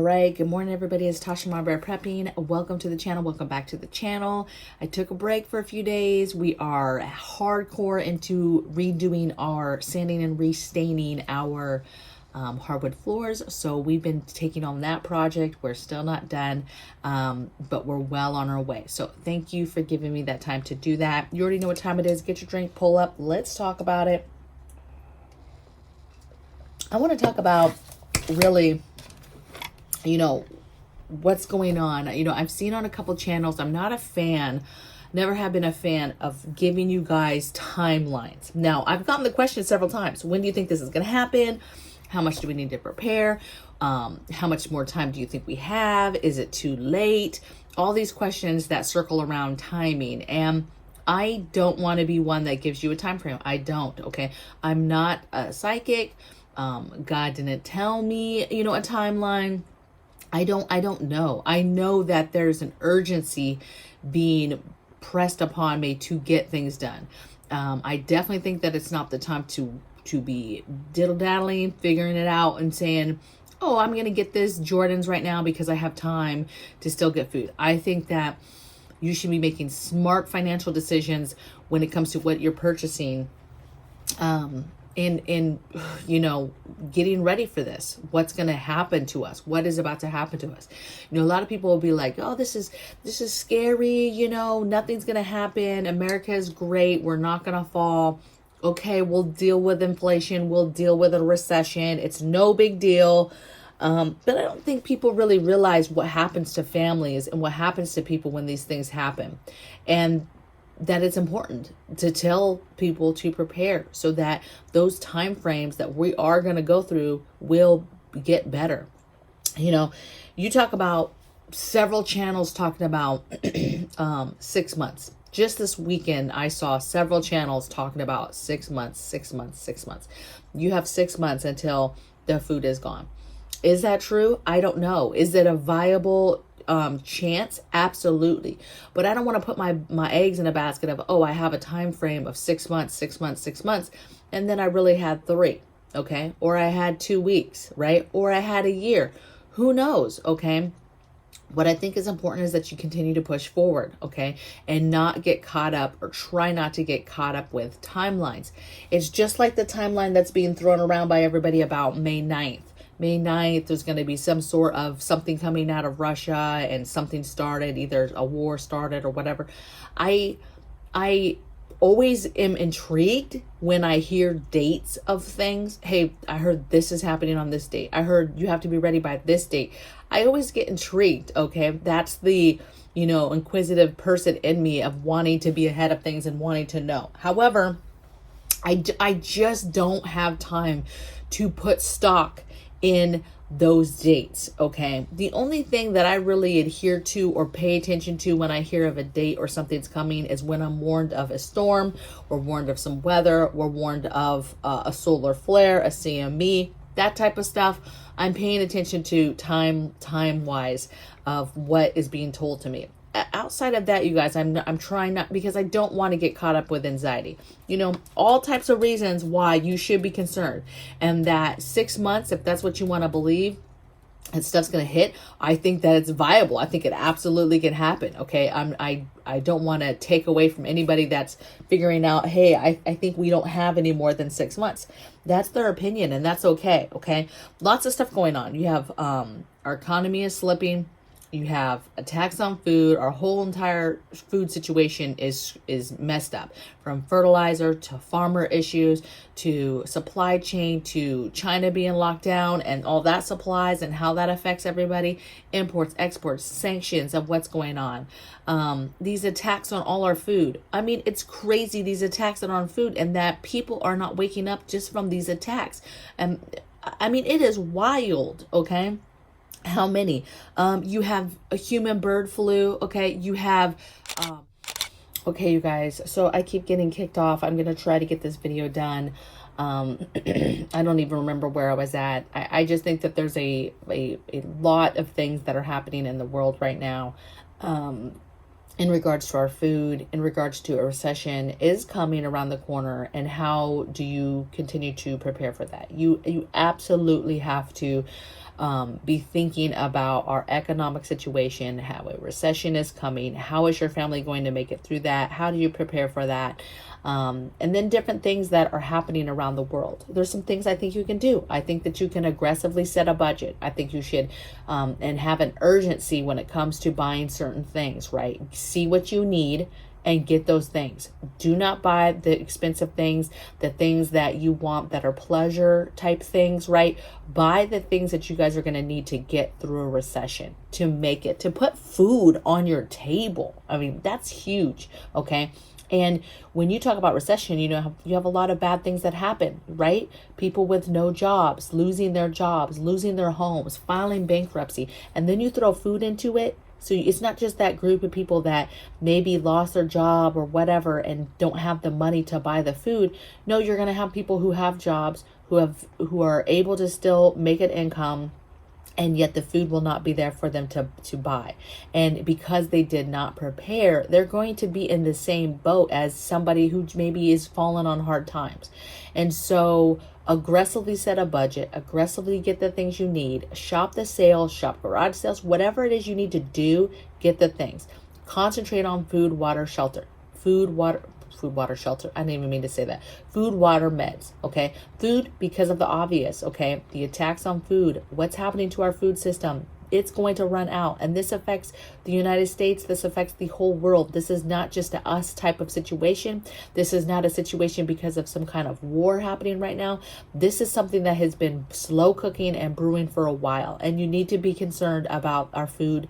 right. Good morning, everybody. It's Tasha MAMABEAR Prepping. Welcome to the channel. Welcome back to the channel. I took a break for a few days. We are hardcore into redoing our sanding and restaining our hardwood floors. So we've been taking on that project. We're still not done, but we're well on our way. So thank you for giving me that time to do that. You already know what time it is. Get your drink, pull up. Let's talk about it. I want to talk about really, what's going on. I've seen on a couple channels, I'm not a fan, never have been a fan of giving you guys timelines. Now, I've gotten the question several times. When do you think this is going to happen? How much do we need to prepare? How much more time do you think we have? Is it too late? All these questions that circle around timing. And I don't want to be one that gives you a time frame. I don't, okay? I'm not a psychic. God didn't tell me, a timeline. I don't know. I know that there's an urgency being pressed upon me to get things done. I definitely think that it's not the time to be diddle-daddling, figuring it out and saying, oh, I'm going to get this Jordans right now because I have time to still get food. I think that you should be making smart financial decisions when it comes to what you're purchasing. In getting ready for this, what's going to happen to us, what is about to happen to us. A lot of people will be like, oh, this is scary. Nothing's going to happen. America is great. We're not going to fall. Okay, we'll deal with inflation. We'll deal with a recession. It's no big deal. But I don't think people really realize what happens to families and what happens to people when these things happen. And that it's important to tell people to prepare so that those time frames that we are going to go through will get better. You talk about several channels talking about 6 months. Just this weekend, I saw several channels talking about 6 months, 6 months, 6 months. You have 6 months until the food is gone. Is that true? I don't know. Is it a viable chance? Absolutely. But I don't want to put my eggs in a basket of, oh, I have a time frame of 6 months, 6 months, 6 months. And then I really had 3. Okay. Or I had 2 weeks, right? Or I had a year. Who knows? Okay. What I think is important is that you continue to push forward, okay, and not get caught up, or try not to get caught up with timelines. It's just like the timeline that's being thrown around by everybody about May 9th. May 9th, there's going to be some sort of something coming out of Russia and something started, either a war started or whatever. I always am intrigued when I hear dates of things. Hey, I heard this is happening on this date. I heard you have to be ready by this date. I always get intrigued, okay? That's the, inquisitive person in me of wanting to be ahead of things and wanting to know. However, I just don't have time to put stock in those dates, okay? The only thing that I really adhere to or pay attention to when I hear of a date or something's coming is when I'm warned of a storm, or warned of some weather, or warned of a solar flare, a CME, that type of stuff. I'm paying attention to time-wise of what is being told to me. Outside of that, you guys, I'm trying not, because I don't want to get caught up with anxiety. All types of reasons why you should be concerned. And that 6 months, if that's what you want to believe, and stuff's going to hit, I think that it's viable. I think it absolutely can happen. Okay. I don't want to take away from anybody that's figuring out, hey, I think we don't have any more than 6 months. That's their opinion, and that's okay. Okay. Lots of stuff going on. You have, our economy is slipping. You have a tax on food. Our whole entire food situation is messed up, from fertilizer to farmer issues to supply chain to China being locked down and all that supplies and how that affects everybody. Imports, exports, sanctions of what's going on. These attacks on all our food. I mean, it's crazy, these attacks on food, and that people are not waking up just from these attacks. I mean, it is wild, okay? How many? You have a human bird flu. Okay. You have, okay, you guys. So I keep getting kicked off. I'm going to try to get this video done. I don't even remember where I was at. I just think that there's a lot of things that are happening in the world right now. In regards to our food, in regards to a recession is coming around the corner, and how do you continue to prepare for that? You absolutely have to be thinking about our economic situation, how a recession is coming. How is your family going to make it through that? How do you prepare for that? And then different things that are happening around the world. There's some things I think you can do. I think that you can aggressively set a budget. I think you should and have an urgency when it comes to buying certain things, right? See what you need and get those things. Do not buy the expensive things, the things that you want that are pleasure type things, right? Buy the things that you guys are going to need to get through a recession, to make it, to put food on your table. I mean, that's huge, okay? And when you talk about recession, you know, you have a lot of bad things that happen, right? People with no jobs, losing their jobs, losing their homes, filing bankruptcy, and then you throw food into it. So it's not just that group of people that maybe lost their job or whatever and don't have the money to buy the food. No, you're going to have people who have jobs, who are able to still make an income, and yet the food will not be there for them to buy. And because they did not prepare, they're going to be in the same boat as somebody who maybe is falling on hard times. And so aggressively set a budget, aggressively get the things you need, shop the sales, shop garage sales, whatever it is you need to do, get the things. Concentrate on food, water, shelter. Food, water, shelter. I didn't even mean to say that. Food, water, meds. Okay. Food, because of the obvious. Okay. The attacks on food, what's happening to our food system. It's going to run out. And this affects the United States. This affects the whole world. This is not just a us type of situation. This is not a situation because of some kind of war happening right now. This is something that has been slow cooking and brewing for a while. And you need to be concerned about our food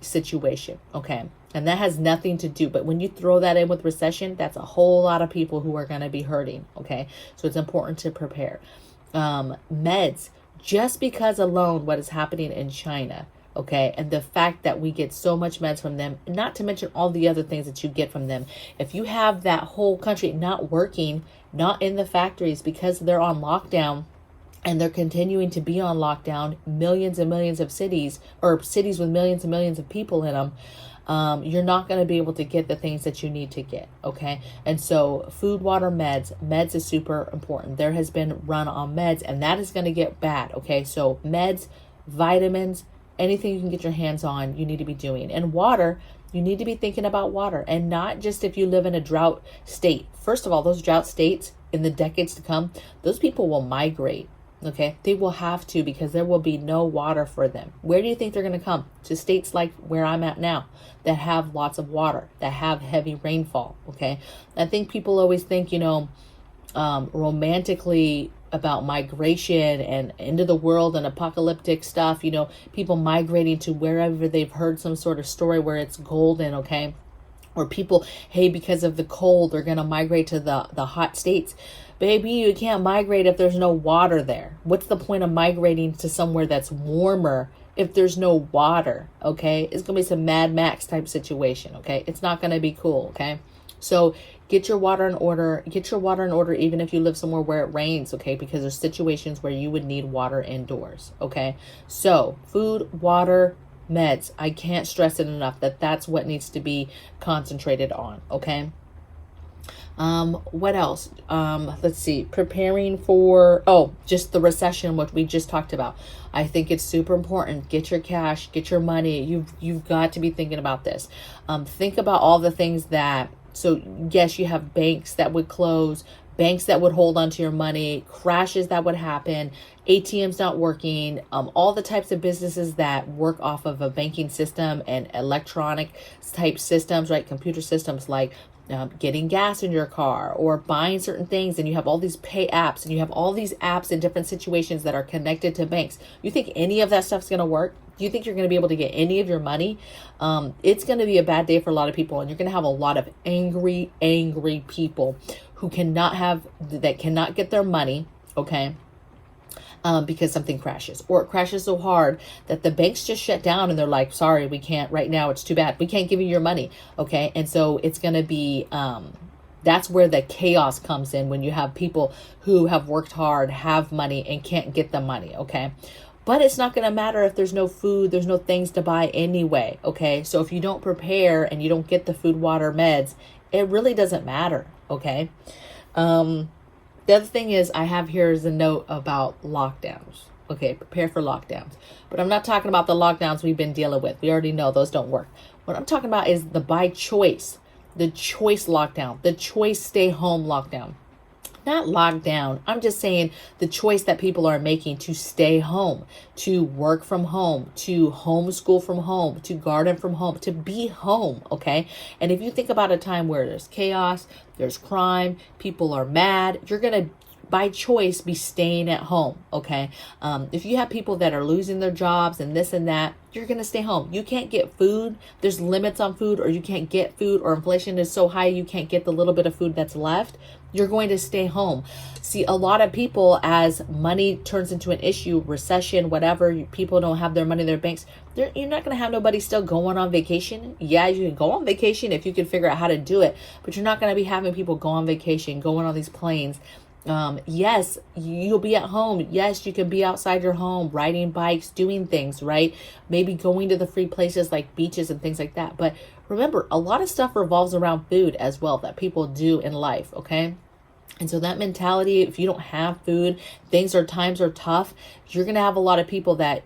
situation. Okay. And that has nothing to do, but when you throw that in with recession, that's a whole lot of people who are going to be hurting. Okay. So it's important to prepare. Meds, just because alone what is happening in China. Okay. And the fact that we get so much meds from them, not to mention all the other things that you get from them. If you have that whole country not working, not in the factories because they're on lockdown, and they're continuing to be on lockdown, millions and millions of cities, or cities with millions and millions of people in them, you're not going to be able to get the things that you need to get. Okay. And so food, water, meds is super important. There has been run on meds, and that is going to get bad. Okay. So meds, vitamins, anything you can get your hands on, you need to be doing. And water, you need to be thinking about water, and not just if you live in a drought state. First of all, those drought states in the decades to come, those people will migrate. Okay, they will have to, because there will be no water for them. Where do you think they're going to come? To states like where I'm at now that have lots of water, that have heavy rainfall. Okay, I think people always think, romantically about migration and into the world and apocalyptic stuff. People migrating to wherever they've heard some sort of story where it's golden. Okay, or people, hey, because of the cold, they're going to migrate to the hot states. Baby, you can't migrate if there's no water there. What's the point of migrating to somewhere that's warmer if there's no water? Okay, it's going to be some Mad Max type situation. Okay, it's not going to be cool. Okay, so get your water in order. Get your water in order even if you live somewhere where it rains. Okay, because there's situations where you would need water indoors. Okay, so food, water, meds. I can't stress it enough that that's what needs to be concentrated on. Okay. What else? Let's see, preparing for, just the recession, what we just talked about. I think it's super important. Get your cash, get your money. You've got to be thinking about this. Think about all the things so yes, you have banks that would close, banks that would hold onto your money, crashes that would happen, ATMs not working, all the types of businesses that work off of a banking system and electronic type systems, right? Computer systems like getting gas in your car or buying certain things, and you have all these pay apps, and you have all these apps in different situations that are connected to banks. You think any of that stuff's going to work? Do you think you're going to be able to get any of your money? It's going to be a bad day for a lot of people, and you're going to have a lot of angry people who cannot get their money. Okay. Because something crashes, or it crashes so hard that the banks just shut down and they're like, sorry, we can't right now. It's too bad. We can't give you your money. Okay. And so it's going to be, that's where the chaos comes in, when you have people who have worked hard, have money, and can't get the money. Okay. But it's not going to matter if there's no food, there's no things to buy anyway. Okay. So if you don't prepare and you don't get the food, water, meds, it really doesn't matter. Okay. The other thing is, I have here is a note about lockdowns. Okay, prepare for lockdowns. But I'm not talking about the lockdowns we've been dealing with. We already know those don't work. What I'm talking about is the by choice, the choice lockdown, the choice stay home lockdown. Not lockdown. I'm just saying the choice that people are making to stay home, to work from home, to homeschool from home, to garden from home, to be home. Okay. And if you think about a time where there's chaos, there's crime, people are mad, you're going to, by choice, be staying at home. Okay. If you have people that are losing their jobs and this and that, you're going to stay home. You can't get food. There's limits on food, or you can't get food, or inflation is so high you can't get the little bit of food that's left. You're going to stay home. See, a lot of people, as money turns into an issue, recession, whatever, people don't have their money in their banks, you're not going to have nobody still going on vacation. Yeah, you can go on vacation if you can figure out how to do it, but you're not going to be having people go on vacation, going on these planes. Yes, you'll be at home. Yes, you can be outside your home, riding bikes, doing things, right? Maybe going to the free places like beaches and things like that. But remember, a lot of stuff revolves around food as well that people do in life, okay? And so that mentality, if you don't have food, times are tough, you're going to have a lot of people that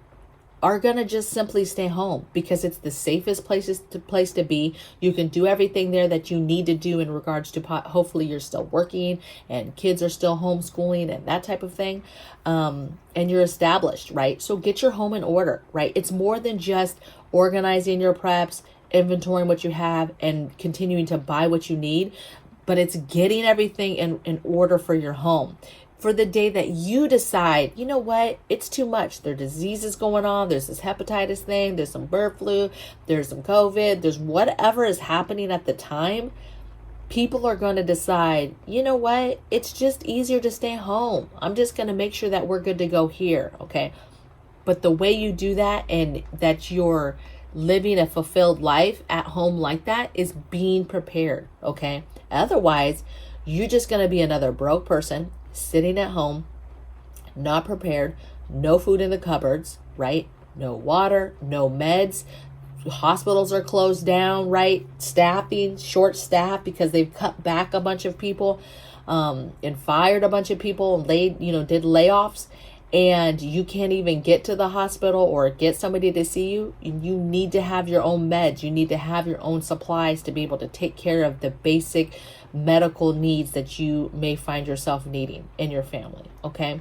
are going to just simply stay home because it's the safest place to be. You can do everything there that you need to do in regards to hopefully you're still working and kids are still homeschooling and that type of thing. And you're established, right? So get your home in order, right? It's more than just organizing your preps, inventorying what you have, and continuing to buy what you need, but it's getting everything in order for your home. For the day that you decide, you know what, it's too much. There are diseases going on. There's this hepatitis thing. There's some bird flu. There's some COVID. There's whatever is happening at the time. People are going to decide, you know what, it's just easier to stay home. I'm just going to make sure that we're good to go here. Okay. But the way you do that and that you're living a fulfilled life at home like that is being prepared. Okay. Otherwise, you're just going to be another broke person sitting at home, not prepared, no food in the cupboards, right? No water, no meds. Hospitals are closed down, right? Staffing, short staff because they've cut back a bunch of people and fired a bunch of people and did layoffs. And you can't even get to the hospital or get somebody to see you. You need to have your own meds. You need to have your own supplies to be able to take care of the basic medical needs that you may find yourself needing in your family. Okay.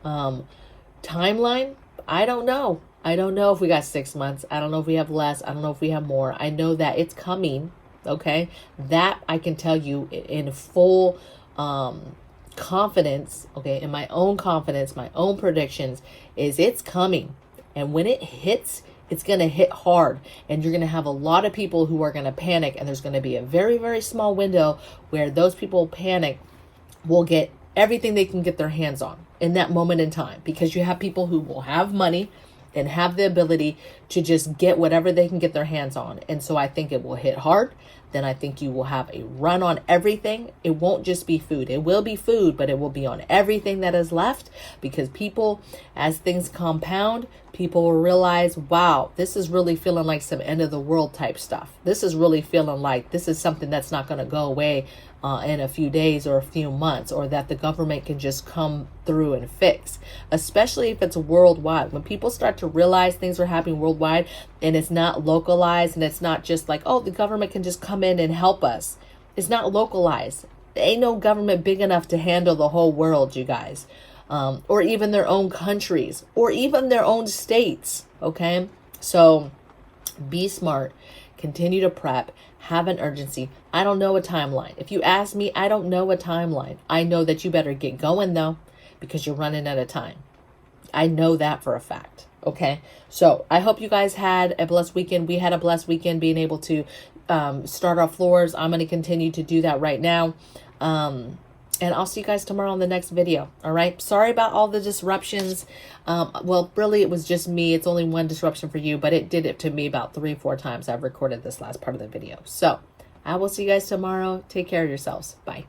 Timeline, I don't know. I don't know if we got 6 months. I don't know if we have less. I don't know if we have more. I know that it's coming. Okay. That I can tell you in full confidence. Okay. In my own confidence, my own predictions is it's coming. And when it hits, it's going to hit hard, and you're going to have a lot of people who are going to panic, and there's going to be a very, very small window where those people panic will get everything they can get their hands on in that moment in time, because you have people who will have money and have the ability to just get whatever they can get their hands on. And so I think it will hit hard. Then I think you will have a run on everything. It won't just be food. It will be food, but it will be on everything that is left, because people, as things compound, people will realize, wow, this is really feeling like some end of the world type stuff. This is really feeling like this is something that's not going to go away in a few days or a few months, or that the government can just come through and fix, especially if it's worldwide. When people start to realize things are happening worldwide and it's not localized, and it's not just like, oh, the government can just come in and help us. It's not localized. There ain't no government big enough to handle the whole world, you guys, or even their own countries, or even their own states. Okay. So be smart, continue to prep, have an urgency. I don't know a timeline. If you ask me, I don't know a timeline. I know that you better get going though, because you're running out of time. I know that for a fact. Okay. So I hope you guys had a blessed weekend. We had a blessed weekend being able to start our floors. I'm going to continue to do that right now. And I'll see you guys tomorrow on the next video. All right. Sorry about all the disruptions. Well, really, it was just me. It's only one disruption for you, but it did it to me about 3-4 times. I've recorded this last part of the video. So I will see you guys tomorrow. Take care of yourselves. Bye.